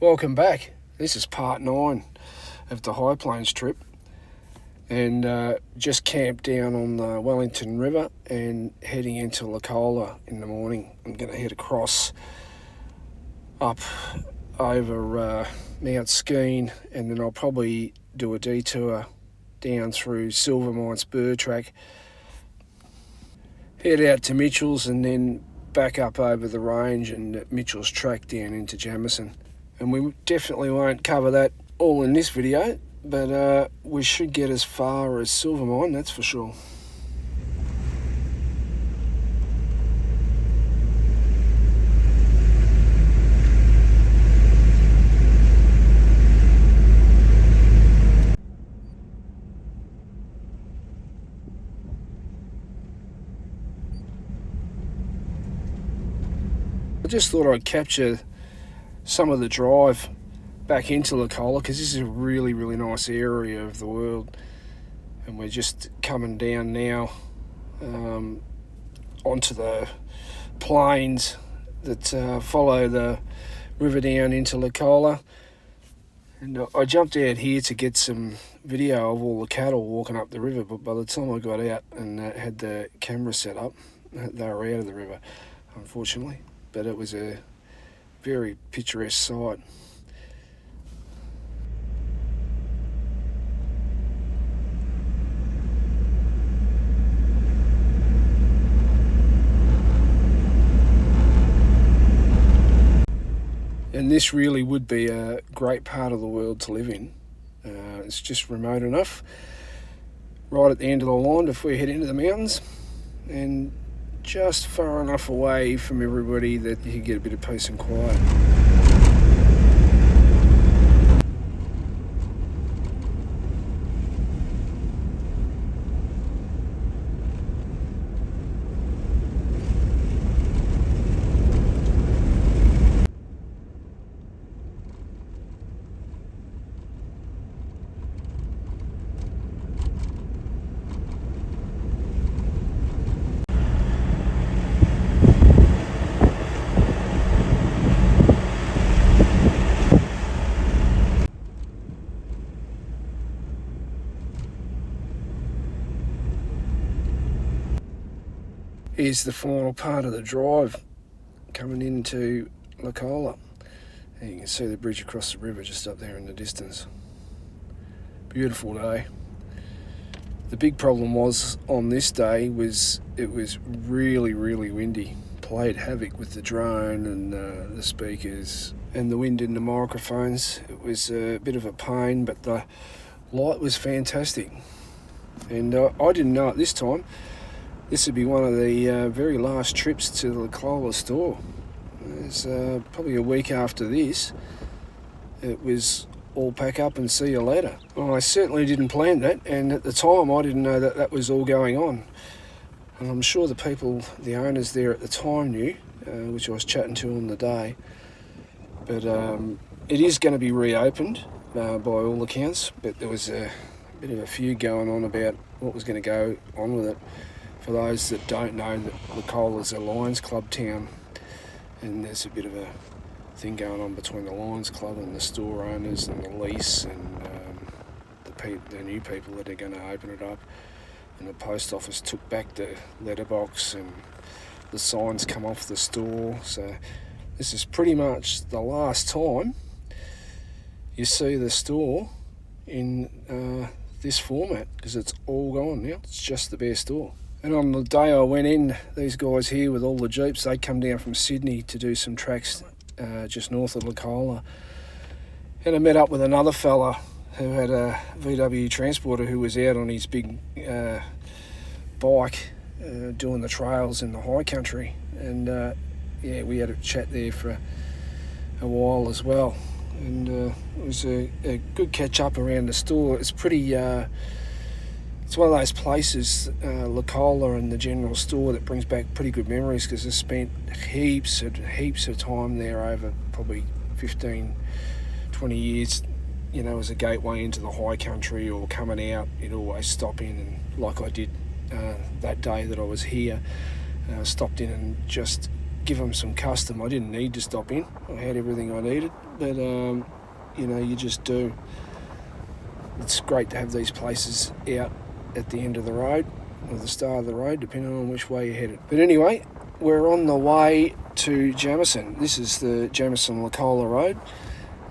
Welcome back. This is part 9 of the High Plains trip, and just camped down on the Wellington River and heading into Licola in the morning. I'm going to head across up over Mount Skeen, and then I'll probably do a detour down through Silvermine Spur track, head out to Mitchell's, and then back up over the range and Mitchell's track down into Jamison. And we definitely won't cover that all in this video, but we should get as far as Silvermine, that's for sure. I just thought I'd capture some of the drive back into Licola, because this is a really nice area of the world, and we're just coming down now onto the plains that follow the river down into Licola. And I jumped out here to get some video of all the cattle walking up the river, but by the time I got out and had the camera set up, they were out of the river, unfortunately. But it was a very picturesque sight. And this really would be a great part of the world to live in. It's just remote enough, right at the end of the line if we head into the mountains, and just far enough away from everybody that you can get a bit of peace and quiet. Here's the final part of the drive coming into Licola. And you can see the bridge across the river just up there in the distance. Beautiful day. The big problem was on this day was it was really windy. Played havoc with the drone and the speakers and the wind in the microphones. It was a bit of a pain, but the light was fantastic. And I didn't know at this time this would be one of the very last trips to the Licola store. It's probably a week after this. It was all pack up and see you later. Well, I certainly didn't plan that, and at the time I didn't know that that was all going on. And I'm sure the people, the owners there at the time knew, which I was chatting to on the day. But it is going to be reopened by all accounts, but there was a bit of a feud going on about what was going to go on with it. For those that don't know, that Licola's a Lions Club town, and there's a bit of a thing going on between the Lions Club and the store owners and the lease and the new people that are going to open it up. And the post office took back the letterbox and the signs come off the store. So this is pretty much the last time you see the store in this format, because it's all gone now. It's just the bare store. And on the day I went in, these guys here with all the Jeeps, they come down from Sydney to do some tracks just north of Licola. And I met up with another fella who had a VW transporter who was out on his big bike doing the trails in the high country. And yeah, we had a chat there for a while as well. And it was a good catch up around the store. It's pretty... It's one of those places, Licola and the general store, that brings back pretty good memories, because I spent heaps of time there over probably 15, 20 years, you know, as a gateway into the high country or coming out. You'd always stop in, and like I did that day that I was here, stopped in and just give them some custom. I didn't need to stop in. I had everything I needed, but you know, you just do. It's great to have these places out at the end of the road, or the start of the road, depending on which way you're headed. But anyway, we're on the way to Jamison. This is the Jamison-Licola Road,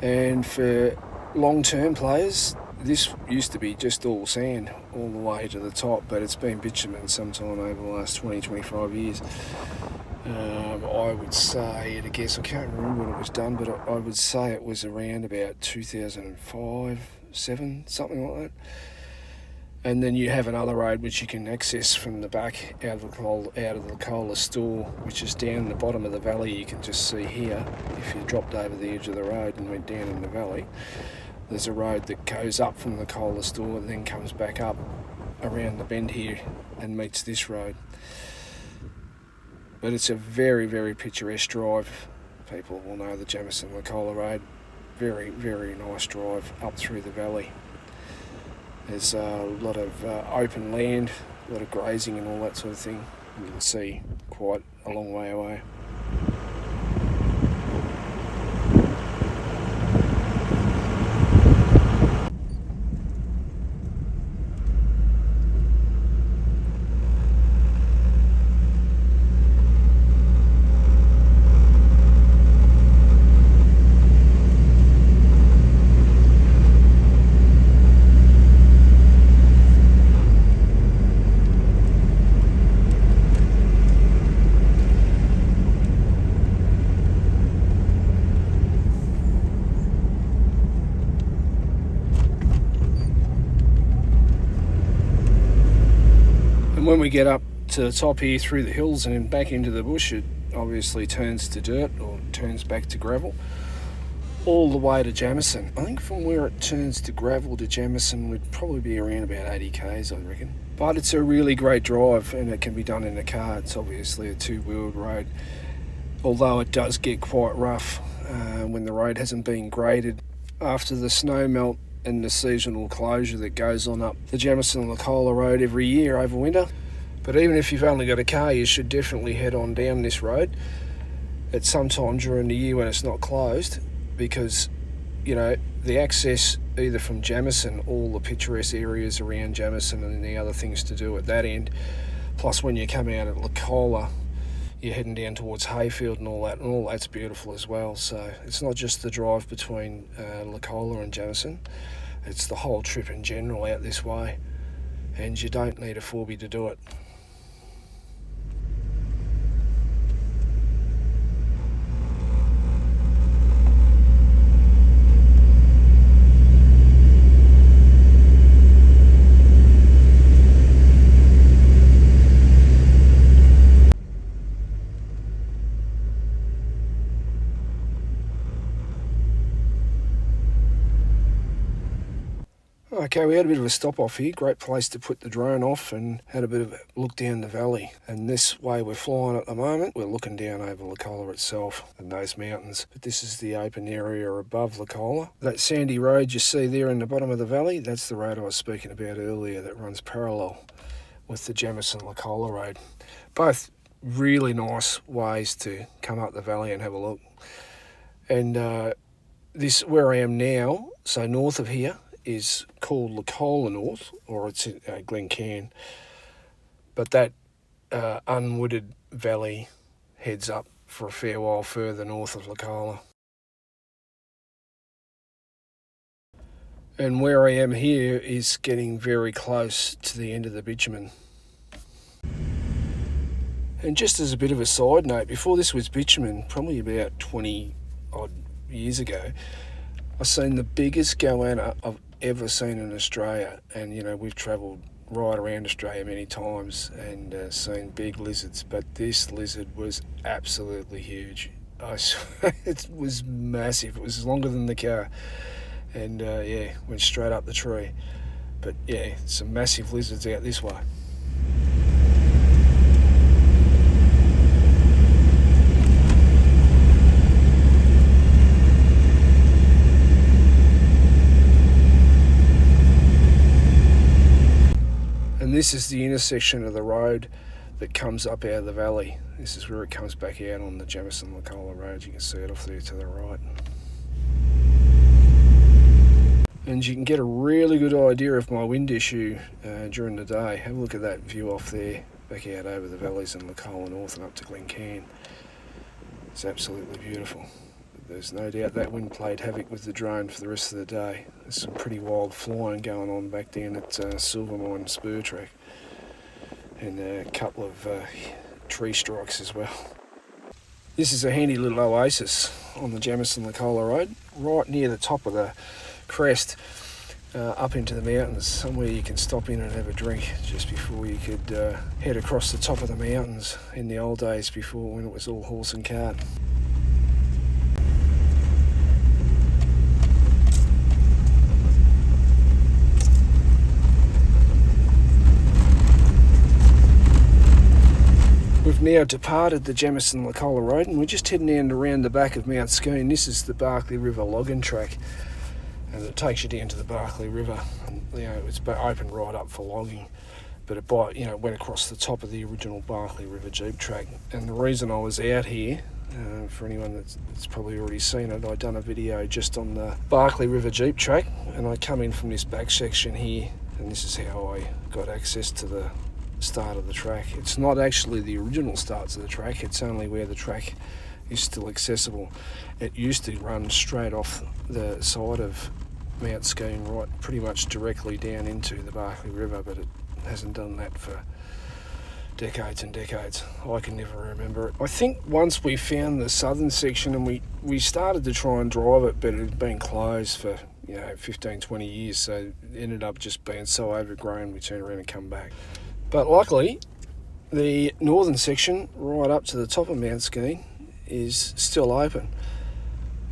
and for long-term players, this used to be just all sand all the way to the top, but it's been bitumen sometime over the last 20-25 years. I would say, at a guess, I can't remember when it was done, but I would say it was around about 2005, 7, something like that. And then you have another road which you can access from the back out of the Licola store, which is down the bottom of the valley. You can just see here, if you dropped over the edge of the road and went down in the valley, there's a road that goes up from the Licola store and then comes back up around the bend here and meets this road. But it's a very, very picturesque drive. People will know the Jamison-Licola Road. Very, very nice drive up through the valley. There's a lot of open land, a lot of grazing and all that sort of thing. You can see quite a long way away. And when we get up to the top here through the hills and then back into the bush, it obviously turns to dirt or turns back to gravel all the way to Jamison. I think from where it turns to gravel to Jamison would probably be around about 80 k's, I reckon. But it's a really great drive and it can be done in a car. It's obviously a two-wheeled road, although it does get quite rough when the road hasn't been graded. After the snow melt and the seasonal closure that goes on up the Jamison-Licola Road every year over winter. But even if you've only got a car, you should definitely head on down this road at some time during the year when it's not closed, because, you know, the access either from Jamison, all the picturesque areas around Jamison and the other things to do at that end, plus when you come out at Licola, you're heading down towards Hayfield and all that's beautiful as well. So it's not just the drive between Licola and Jamison, it's the whole trip in general out this way, and you don't need a 4B to do it. Okay, we had a bit of a stop off here. Great place to put the drone off and had a bit of a look down the valley. And this way we're flying at the moment, we're looking down over Licola itself and those mountains. But this is the open area above Licola. That sandy road you see there in the bottom of the valley, that's the road I was speaking about earlier that runs parallel with the Jamison-Licola Road. Both really nice ways to come up the valley and have a look. And this, where I am now, so north of here, is called Licola North, or it's Glencairn, but that unwooded valley heads up for a fair while further north of Licola. And where I am here is getting very close to the end of the bitumen. And just as a bit of a side note, before this was bitumen, probably about 20 odd years ago, I seen the biggest goanna I've ever seen in Australia. And you know, we've travelled right around Australia many times and seen big lizards, but this lizard was absolutely huge. I swear, it was massive. It was longer than the car, and yeah, went straight up the tree. But yeah, some massive lizards out this way. And this is the intersection of the road that comes up out of the valley. This is where it comes back out on the Jamison-Licola Road. You can see it off there to the right. And you can get a really good idea of my wind issue during the day. Have a look at that view off there, back out over the valleys in Licola North and up to Glencairn. It's absolutely beautiful. There's no doubt that wind played havoc with the drone for the rest of the day. There's some pretty wild flying going on back down at Silvermine Spur track, and a couple of tree strikes as well. This is a handy little oasis on the Jamison-Licola Road, right near the top of the crest, up into the mountains, somewhere you can stop in and have a drink just before you could head across the top of the mountains in the old days, before, when it was all horse and cart. We've now departed the Jamison-Licola Road and we're just heading in around the back of Mount Skeene. This is the Barkley River logging track, and it takes you down to the Barkley River. And, it's open right up for logging, but it went across the top of the original Barkley River Jeep track. And the reason I was out here, for anyone that's probably already seen it, I'd done a video just on the Barkley River Jeep track, and I come in from this back section here, and this is how I got access to the start of the track. It's not actually the original starts of the track, it's only where the track is still accessible. It used to run straight off the side of Mount Skeene, right pretty much directly down into the Barkley River, but it hasn't done that for decades and decades. I can never remember it. I think once we found the southern section and we started to try and drive it, but it had been closed for 15-20 years, so it ended up just being so overgrown we turned around and come back. But luckily, the northern section, right up to the top of Mount Skeene, is still open.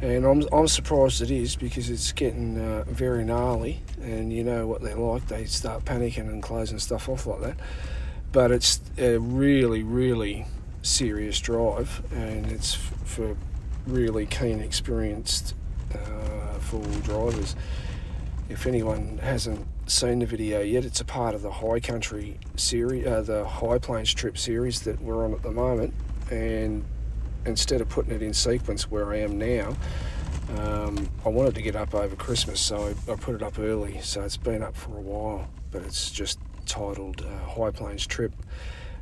And I'm surprised it is, because it's getting very gnarly, and you know what they're like, they start panicking and closing stuff off like that. But it's a really, really serious drive, and it's for really keen, experienced four-wheel drivers. If anyone hasn't seen the video yet, it's a part of the High Country series, the High Plains trip series that we're on at the moment. And instead of putting it in sequence where I am now, I wanted to get up over Christmas, so I put it up early. So it's been up for a while, but it's just titled High Plains Trip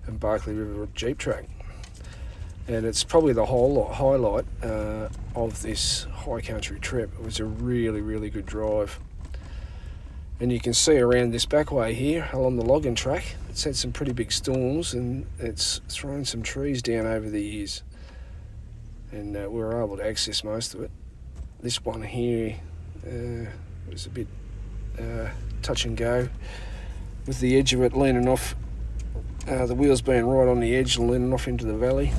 and Barkley River Jeep Track. And it's probably the highlight of this High Country trip. It was a really, really good drive. And you can see around this back way here along the logging track, it's had some pretty big storms and it's thrown some trees down over the years. And we were able to access most of it. This one here was a bit touch and go, with the edge of it leaning off, the wheels being right on the edge and leaning off into the valley.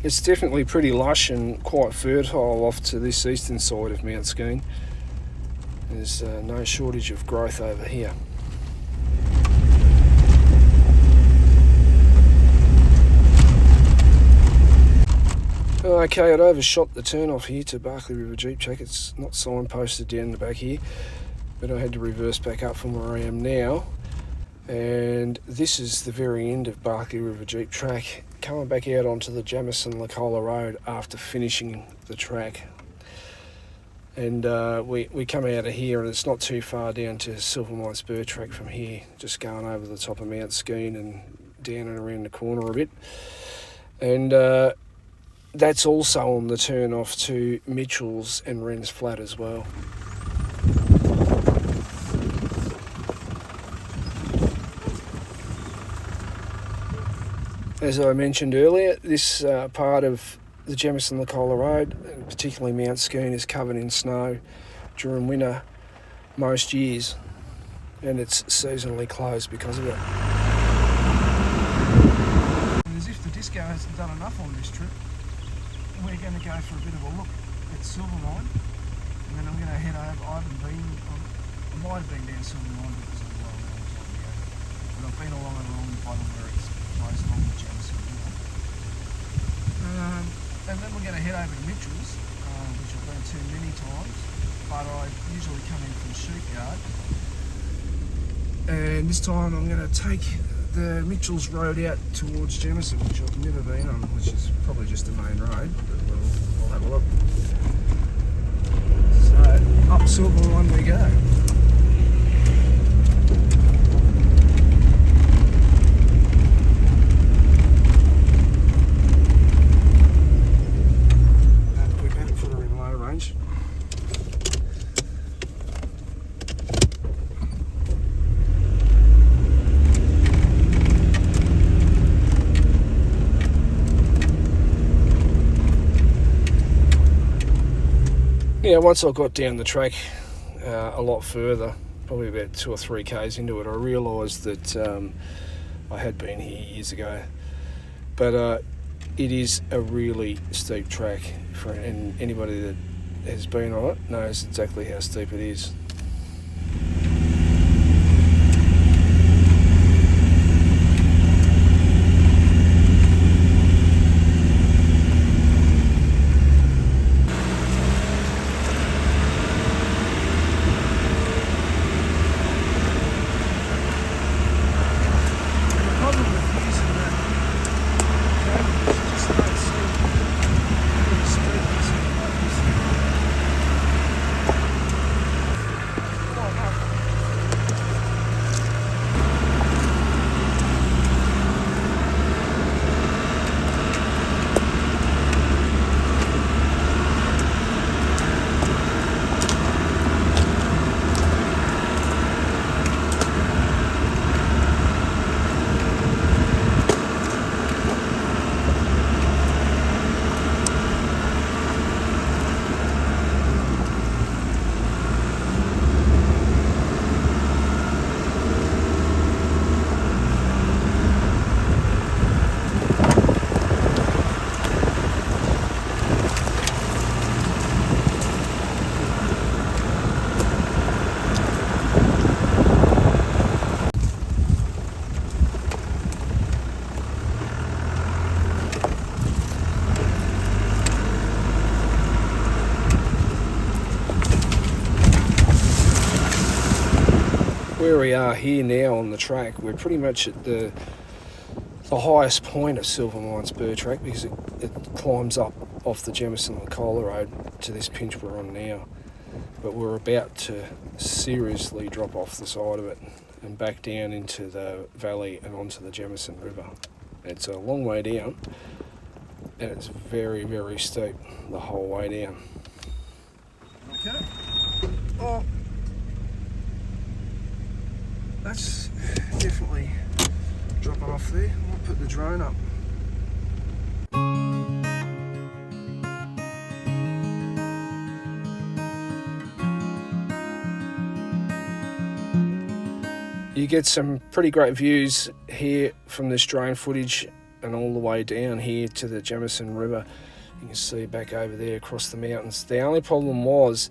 It's definitely pretty lush and quite fertile off to this eastern side of Mount Skeene. There's no shortage of growth over here. Okay, I'd overshot the turn off here to Barkley River Jeep Track. It's not signposted down the back here, but I had to reverse back up from where I am now. And this is the very end of Barkley River Jeep track, coming back out onto the Jamison-Licola Road after finishing the track. And we come out of here, and it's not too far down to Silvermine Spur track from here, just going over the top of Mount Skean and down and around the corner a bit. And that's also on the turn off to Mitchell's and Wren's Flat as well. As I mentioned earlier, this part of the Jamison-Licola Road, and particularly Mount Skean, is covered in snow during winter most years, and it's seasonally closed because of it. As if the disco hasn't done enough on this trip, we're going to go for a bit of a look at Silvermine, and then I'm going to head over. I might have been down Silvermine because of the long time ago, but I've been along the bottom where it's close along the Jamison River. And then we're going to head over to Mitchell's, which I've been to many times, but I usually come in from the sheep yard. And this time I'm going to take the Mitchell's road out towards Jamison, which I've never been on, which is probably just the main road, but we'll have a look. So, up Silvermine we go. Yeah, once I got down the track a lot further, probably about 2 or 3 k's into it, I realised that I had been here years ago. But it is a really steep track, and anybody that has been on it knows exactly how steep it is. Where we are here now on the track, we're pretty much at the highest point of Silvermine Spur track, because it climbs up off the Jamison-Licola Road to this pinch we're on now. But we're about to seriously drop off the side of it and back down into the valley and onto the Jamison River. It's a long way down, and it's very, very steep the whole way down. Okay. Oh. That's definitely dropping off there. I'll put the drone up. You get some pretty great views here from this drone footage, and all the way down here to the Jamison River. You can see back over there across the mountains. The only problem was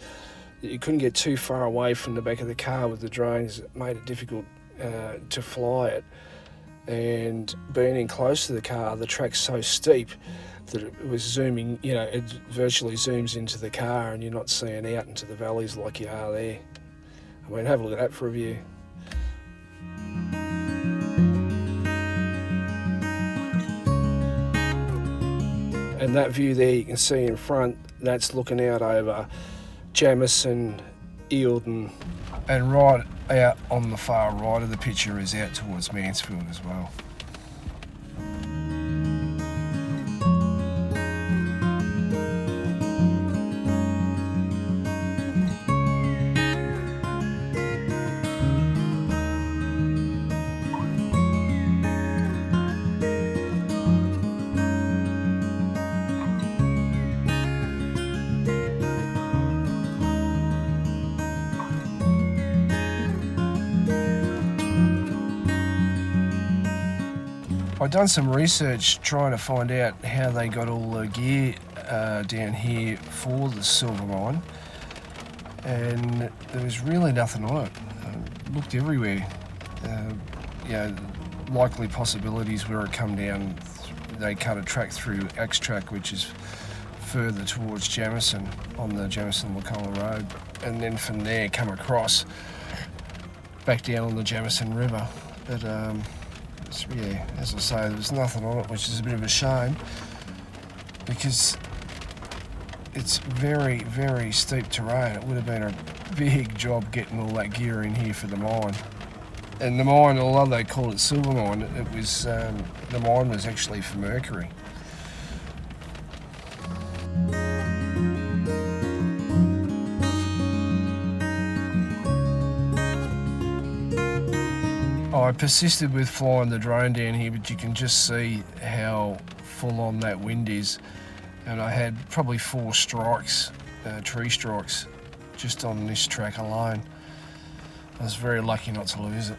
that you couldn't get too far away from the back of the car with the drones. It made it difficult to fly it, and being in close to the car, the track's so steep that it was zooming, you know, it virtually zooms into the car and you're not seeing out into the valleys like you are there. I mean, have a look at that for a view. And that view there you can see in front, that's looking out over Jamison, Eildon, and right out on the far right of the picture is out towards Mansfield as well. I've done some research trying to find out how they got all the gear down here for the Silvermine, and there was really nothing on it. Looked everywhere. Likely possibilities where it come down, they cut a track through Axe Track, which is further towards Jamison on the Jamison-Licola Road, and then from there come across back down on the Jamison River. But yeah, as I say, there was nothing on it, which is a bit of a shame because it's very, very steep terrain. It would have been a big job getting all that gear in here for the mine. And the mine, although they called it Silvermine, it was the mine was actually for mercury. I persisted with flying the drone down here, but you can just see how full on that wind is. And I had probably 4 strikes, tree strikes, just on this track alone. I was very lucky not to lose it.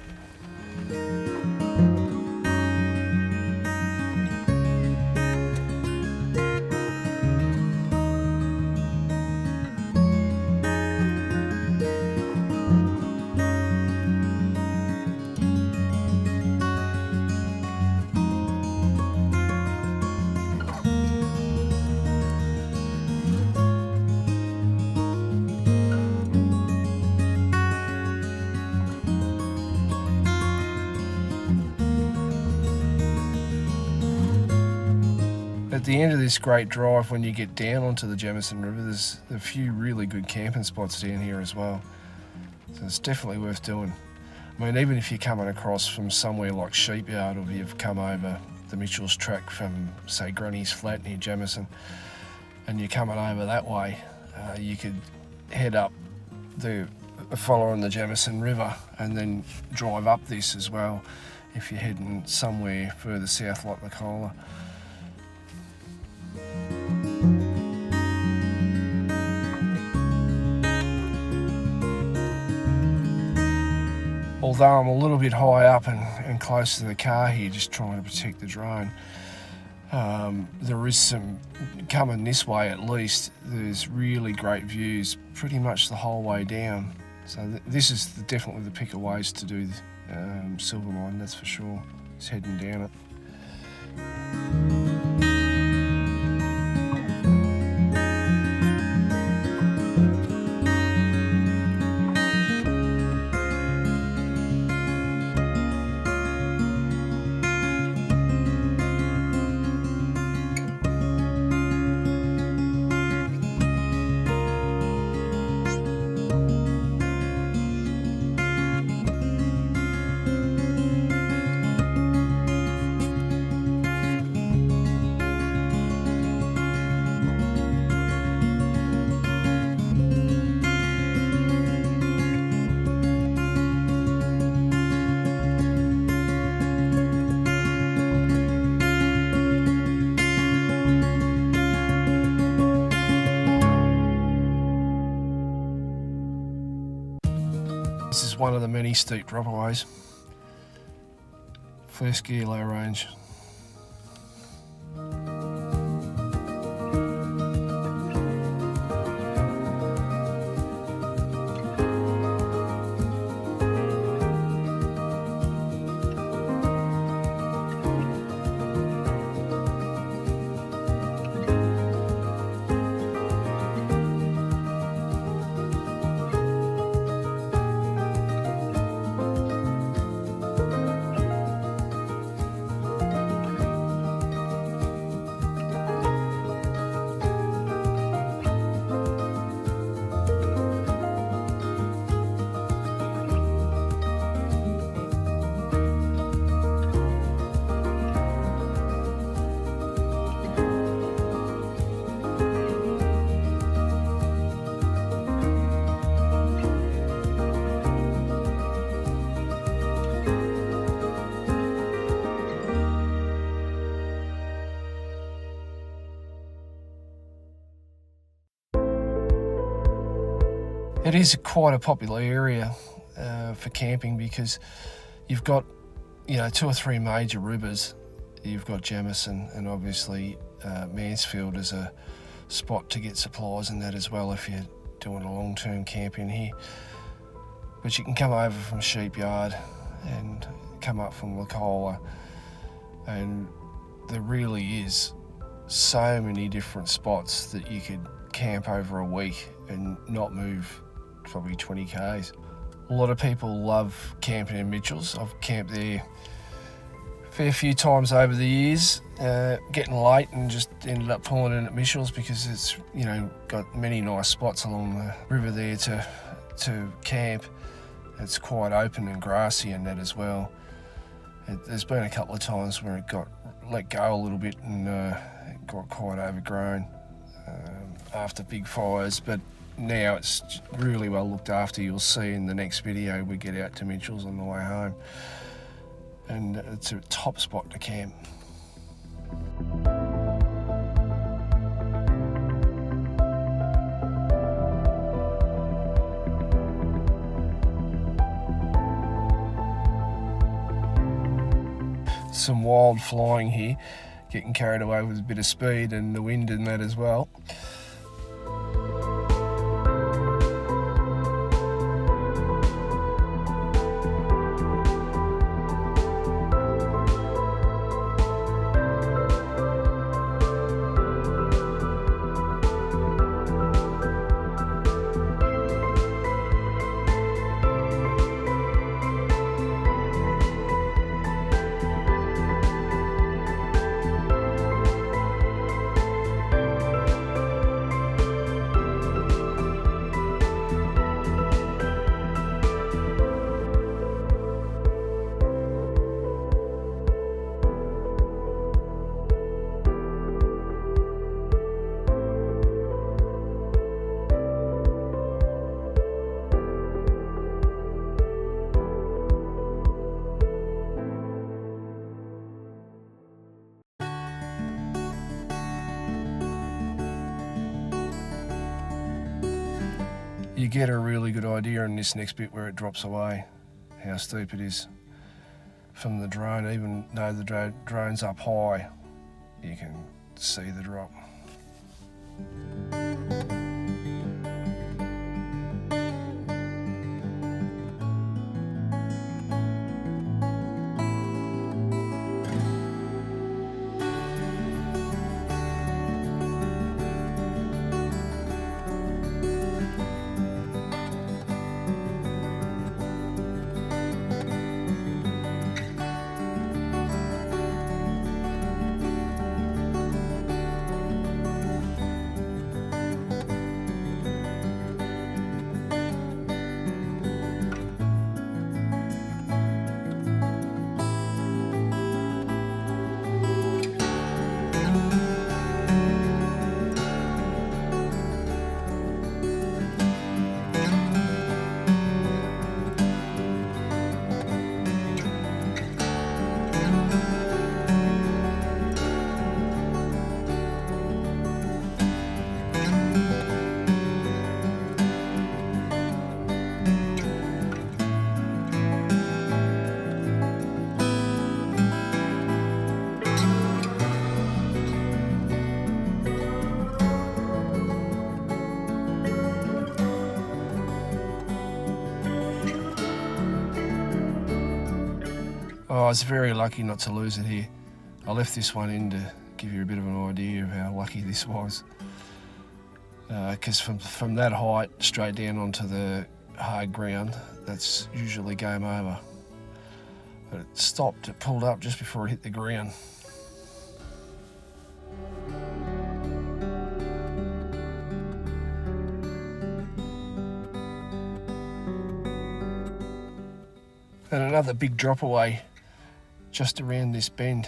At the end of this great drive, when you get down onto the Jamison River, there's a few really good camping spots down here as well. So it's definitely worth doing. I mean, even if you're coming across from somewhere like Sheepyard, or you've come over the Mitchell's track from, say, Granny's Flat near Jamison, and you're coming over that way, you could head up following the Jamison River and then drive up this as well if you're heading somewhere further south like Licola. Although I'm a little bit high up and close to the car here, just trying to protect the drone, there is some, coming this way at least, there's really great views pretty much the whole way down. So this is definitely the pick of ways to do Silvermine, that's for sure. It's heading down it. This is one of the many steep dropaways. First gear, low range. It is quite a popular area for camping because you've got, you know, 2 or 3 major rivers. You've got Jamison and obviously Mansfield as a spot to get supplies and that as well if you're doing a long-term camp in here. But you can come over from Sheepyard and come up from Licola, and there really is so many different spots that you could camp over a week and not move probably 20 k's. A lot of people love camping in Mitchell's. I've camped there a fair few times over the years, getting late and just ended up pulling in at Mitchell's because it's, you know, got many nice spots along the river there to camp. It's quite open and grassy and that as well. There's been a couple of times where it got let go a little bit and it got quite overgrown after big fires, but now it's really well looked after. You'll see in the next video we get out to Mitchell's on the way home, and it's a top spot to camp. Some wild flying here, getting carried away with a bit of speed and the wind and that as well. You get a really good idea in this next bit where it drops away, how steep it is from the drone. Even though the drone's up high, you can see the drop. Oh, I was very lucky not to lose it here. I left this one in to give you a bit of an idea of how lucky this was. Because from that height straight down onto the hard ground, that's usually game over. But it stopped, it pulled up just before it hit the ground. And another big drop away just around this bend.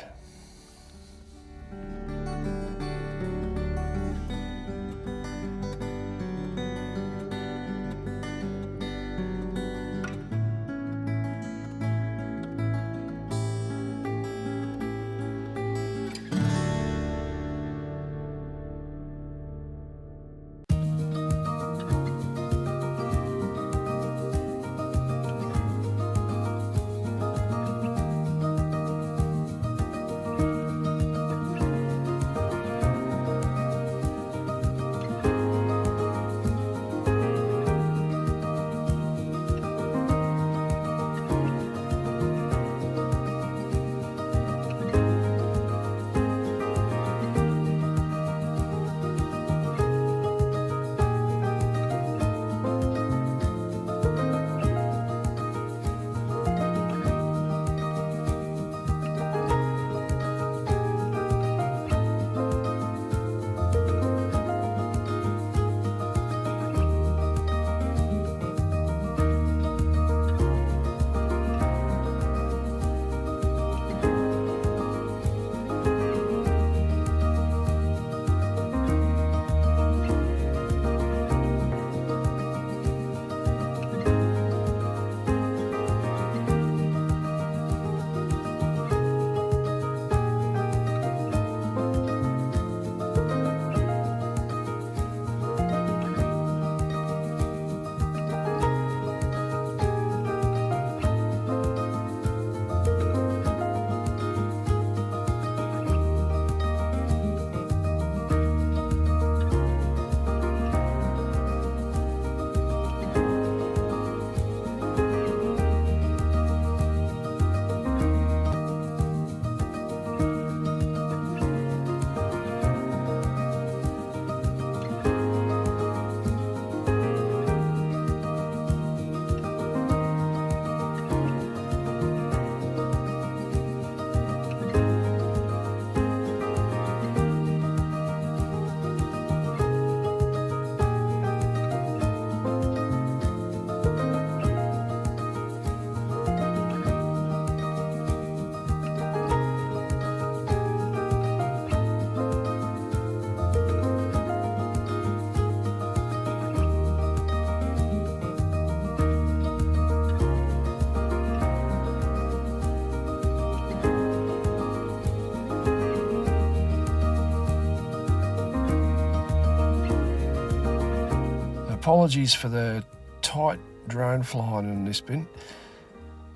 apologies for the tight drone flying in this bin.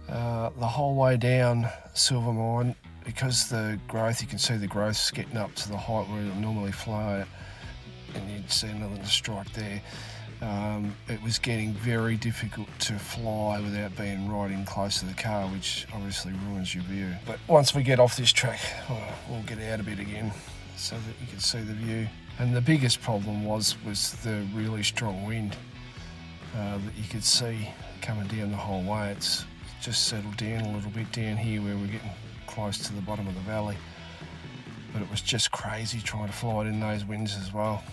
The whole way down Silvermine, because the growth, you can see the growth's getting up to the height where it'll normally fly, and you'd see another strike there. It was getting very difficult to fly without being right in close to the car, which obviously ruins your view. But once we get off this track, we'll get out a bit again so that you can see the view. And the biggest problem was the really strong wind that you could see coming down the whole way. It's just settled down a little bit down here where we're getting close to the bottom of the valley. But it was just crazy trying to fly it in those winds as well.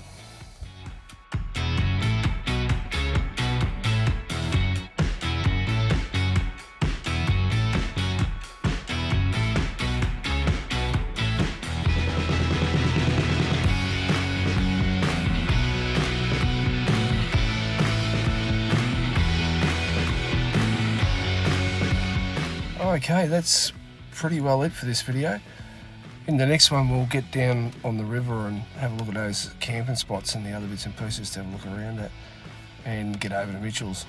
Okay, that's pretty well it for this video. In the next one, we'll get down on the river and have a look at those camping spots and the other bits and pieces to have a look around at and get over to Mitchell's.